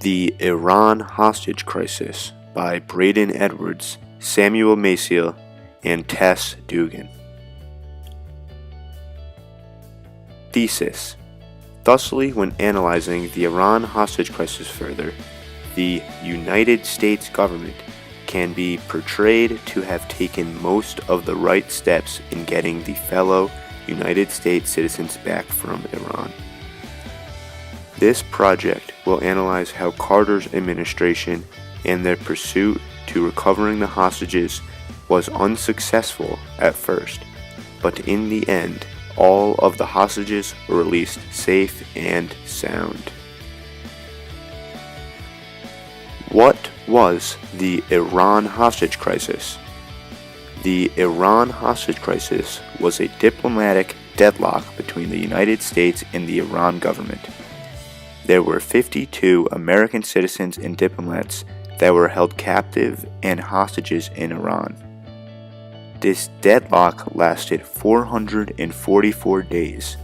The Iran Hostage Crisis by Braden Edwards, Samuel Maciel, and Tess Dugan. Thesis. Thusly, when analyzing the Iran hostage crisis further, the United States government can be portrayed to have taken most of the right steps in getting the fellow United States citizens back from Iran. This project will analyze how Carter's administration and their pursuit to recovering the hostages was unsuccessful at first, but in the end, all of the hostages were released safe and sound. What was the Iran hostage crisis? The Iran hostage crisis was a diplomatic deadlock between the United States and the Iran government. There were 52 American citizens and diplomats that were held captive and hostages in Iran. This deadlock lasted 444 days,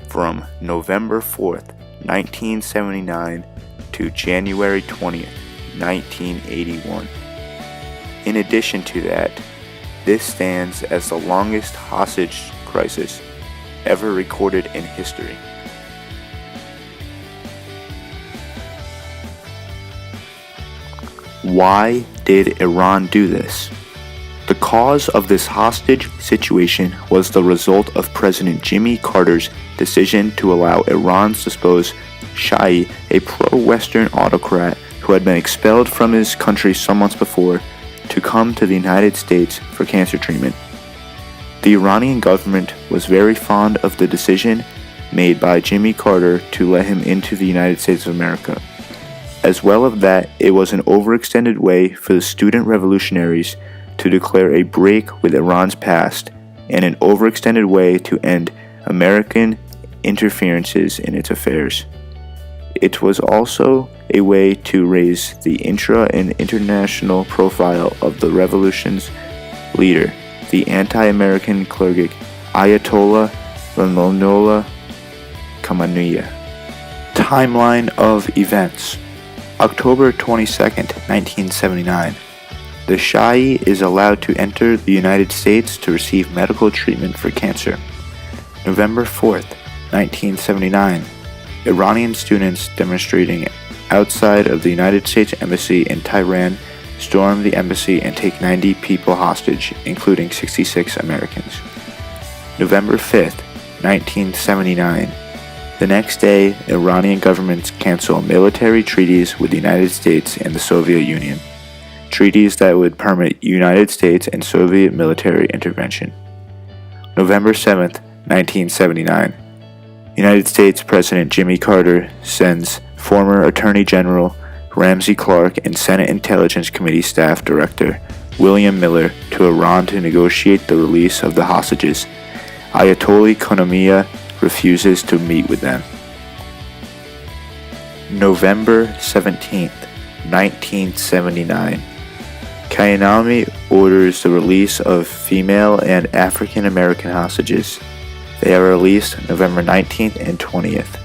from November 4th, 1979 to January 20th, 1981. In addition to that, this stands as the longest hostage crisis ever recorded in history. Why did Iran do this? The cause of this hostage situation was the result of President Jimmy Carter's decision to allow Iran's deposed Shah, a pro-Western autocrat who had been expelled from his country some months before, to come to the United States for cancer treatment. The Iranian government was very fond of the decision made by Jimmy Carter to let him into the United States of America. As well as that, it was an overextended way for the student revolutionaries to declare a break with Iran's past, and an overextended way to end American interferences in its affairs. It was also a way to raise the intra and international profile of the revolution's leader, the anti-American cleric Ayatollah Ruhollah Khamenei. Timeline of events. October 22nd, 1979. The Shah is allowed to enter the United States to receive medical treatment for cancer. November 4th, 1979. Iranian students demonstrating outside of the United States Embassy in Tehran storm the embassy and take 90 people hostage, including 66 Americans. November 5th, 1979. The next day, Iranian governments cancel military treaties with the United States and the Soviet Union. Treaties that would permit United States and Soviet military intervention. November 7th, 1979. United States President Jimmy Carter sends former Attorney General Ramsey Clark and Senate Intelligence Committee Staff Director William Miller to Iran to negotiate the release of the hostages. Ayatollah Khamenei refuses to meet with them. November 17th, 1979. Khamenei orders the release of female and African American hostages. They are released November 19th and 20th,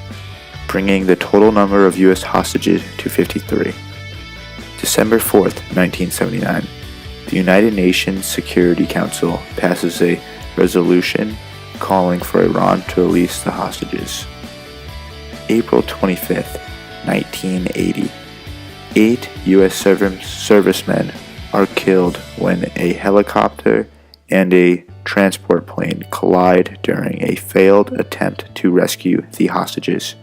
bringing the total number of U.S. hostages to 53. December 4th, 1979. The United Nations Security Council passes a resolution calling for Iran to release the hostages. April 25th, 1980. 8 U.S. servicemen are killed when a helicopter and a transport plane collide during a failed attempt to rescue the hostages.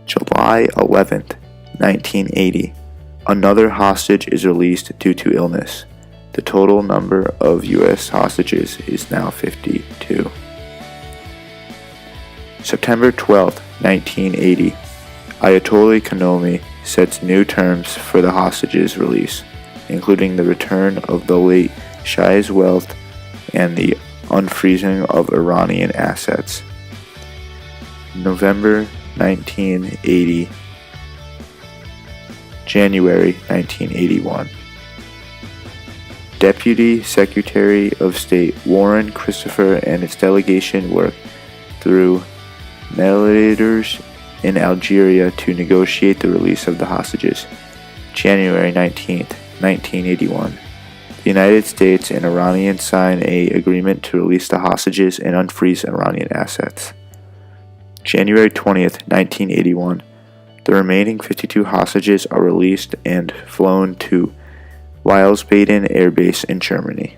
July 11th, 1980. Another hostage is released due to illness. The total number of U.S. hostages is now 52. September 12, 1980. Ayatollah Khamenei sets new terms for the hostages' release, including the return of the late Shah's wealth and the unfreezing of Iranian assets. November 1980. January 1981. Deputy Secretary of State Warren Christopher and its delegation work through mediators in Algeria to negotiate the release of the hostages. January 19th, 1981. The United States and Iranians sign an agreement to release the hostages and unfreeze Iranian assets. January 20th, 1981. The remaining 52 hostages are released and flown to Wiesbaden Air Base in Germany.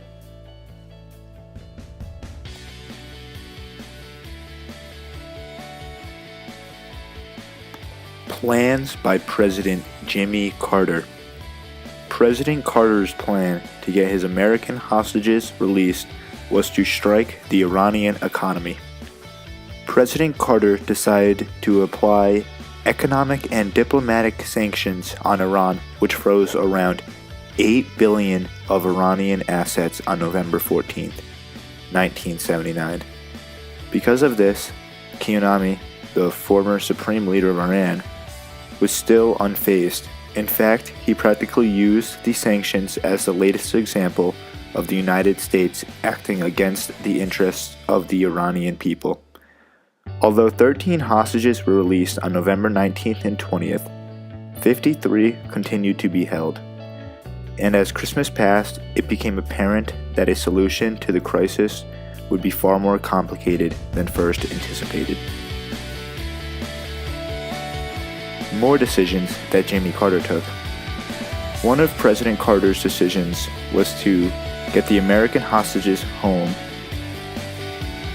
Plans by President Jimmy Carter. President Carter's plan to get his American hostages released was to strike the Iranian economy. President Carter decided to apply economic and diplomatic sanctions on Iran, which froze around 8 billion of Iranian assets on November 14th, 1979. Because of this, Khamenei, the former supreme leader of Iran, was still unfazed. In fact, he practically used the sanctions as the latest example of the United States acting against the interests of the Iranian people. Although 13 hostages were released on November 19th and 20th, 53 continued to be held. And as Christmas passed, it became apparent that a solution to the crisis would be far more complicated than first anticipated. More decisions that Jimmy Carter took. One of President Carter's decisions was to get the American hostages home,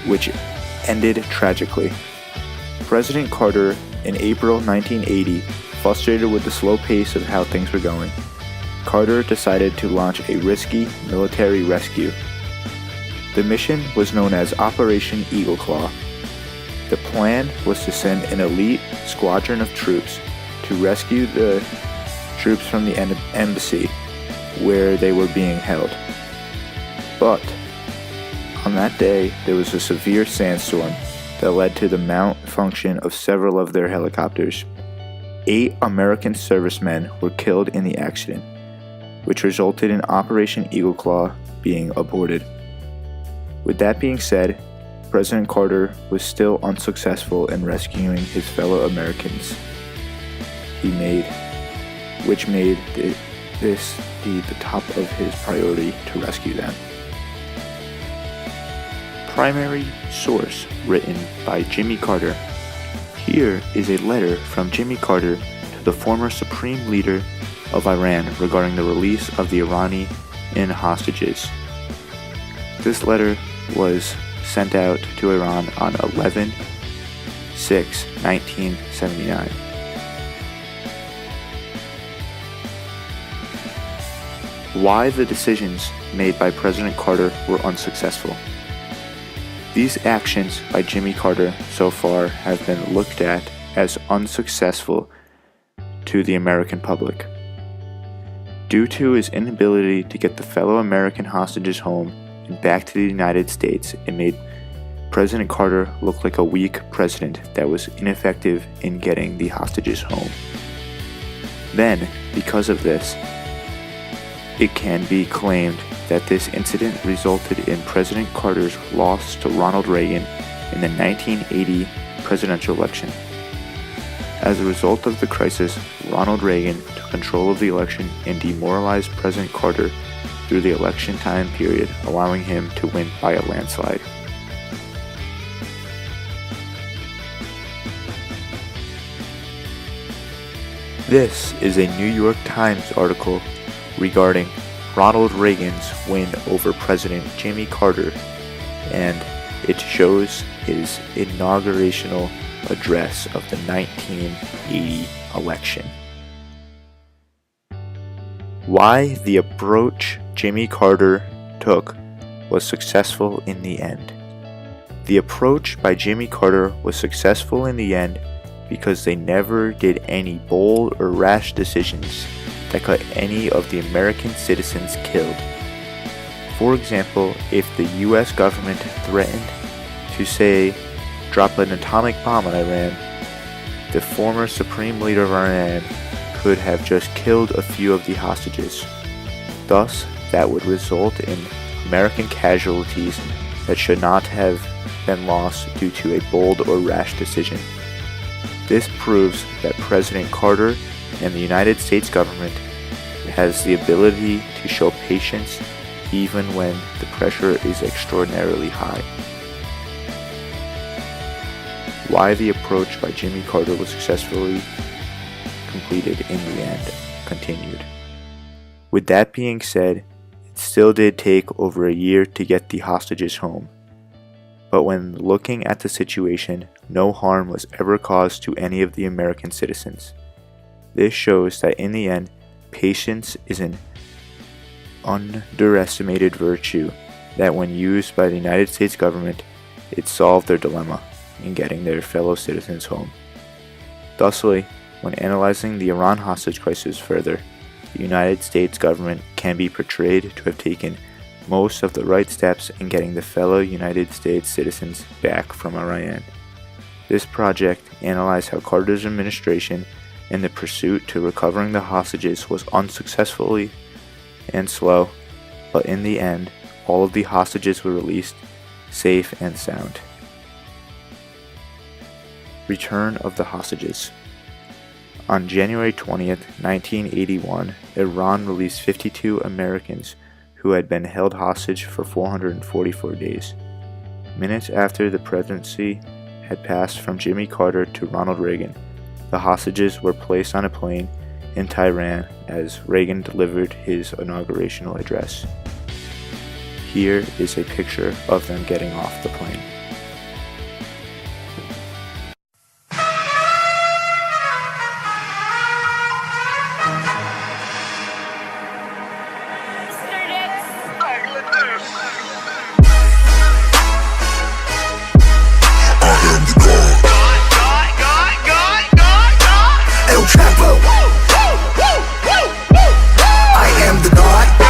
which ended tragically. President Carter, in April 1980, frustrated with the slow pace of how things were going, Carter decided to launch a risky military rescue. The mission was known as Operation Eagle Claw. The plan was to send an elite squadron of troops to rescue the troops from the embassy where they were being held. But on that day, there was a severe sandstorm that led to the malfunction of several of their helicopters. 8 American servicemen were killed in the accident, which resulted in Operation Eagle Claw being aborted. With that being said, President Carter was still unsuccessful in rescuing his fellow Americans. Which made this the top of his priority to rescue them. Primary source written by Jimmy Carter. Here is a letter from Jimmy Carter to the former supreme leader of Iran regarding the release of the Iranian hostages. This letter was sent out to Iran on 11/6/1979. Why the decisions made by President Carter were unsuccessful. These actions by Jimmy Carter so far have been looked at as unsuccessful to the American public. Due to his inability to get the fellow American hostages home and back to the United States, it made President Carter look like a weak president that was ineffective in getting the hostages home. Then, because of this, it can be claimed that this incident resulted in President Carter's loss to Ronald Reagan in the 1980 presidential election. As a result of the crisis, Ronald Reagan took control of the election and demoralized President Carter through the election time period, allowing him to win by a landslide. This is a New York Times article regarding Ronald Reagan's win over President Jimmy Carter, and it shows his inaugurational address of the 1980 election. Why the approach Jimmy Carter took was successful in the end. The approach by Jimmy Carter was successful in the end because they never did any bold or rash decisions that got any of the American citizens killed. For example, if the US government threatened to, say, drop an atomic bomb on Iran, the former supreme leader of Iran could have just killed a few of the hostages. Thus, that would result in American casualties that should not have been lost due to a bold or rash decision. This proves that President Carter and the United States government has the ability to show patience even when the pressure is extraordinarily high. Why the approach by Jimmy Carter was successfully completed in the end continued. With that being said, it still did take over a year to get the hostages home. But when looking at the situation, no harm was ever caused to any of the American citizens. This shows that in the end, patience is an underestimated virtue that when used by the United States government, it solved their dilemma in getting their fellow citizens home. Thusly, when analyzing the Iran hostage crisis further, the United States government can be portrayed to have taken most of the right steps in getting the fellow United States citizens back from Iran. This project analyzed how Carter's administration in the pursuit to recovering the hostages was unsuccessfully and slow, but in the end, all of the hostages were released safe and sound. Return of the hostages. On January 20th, 1981, Iran released 52 Americans who had been held hostage for 444 days. Minutes after the presidency had passed from Jimmy Carter to Ronald Reagan, the hostages were placed on a plane in Tehran as Reagan delivered his inaugurational address. Here is a picture of them getting off the plane.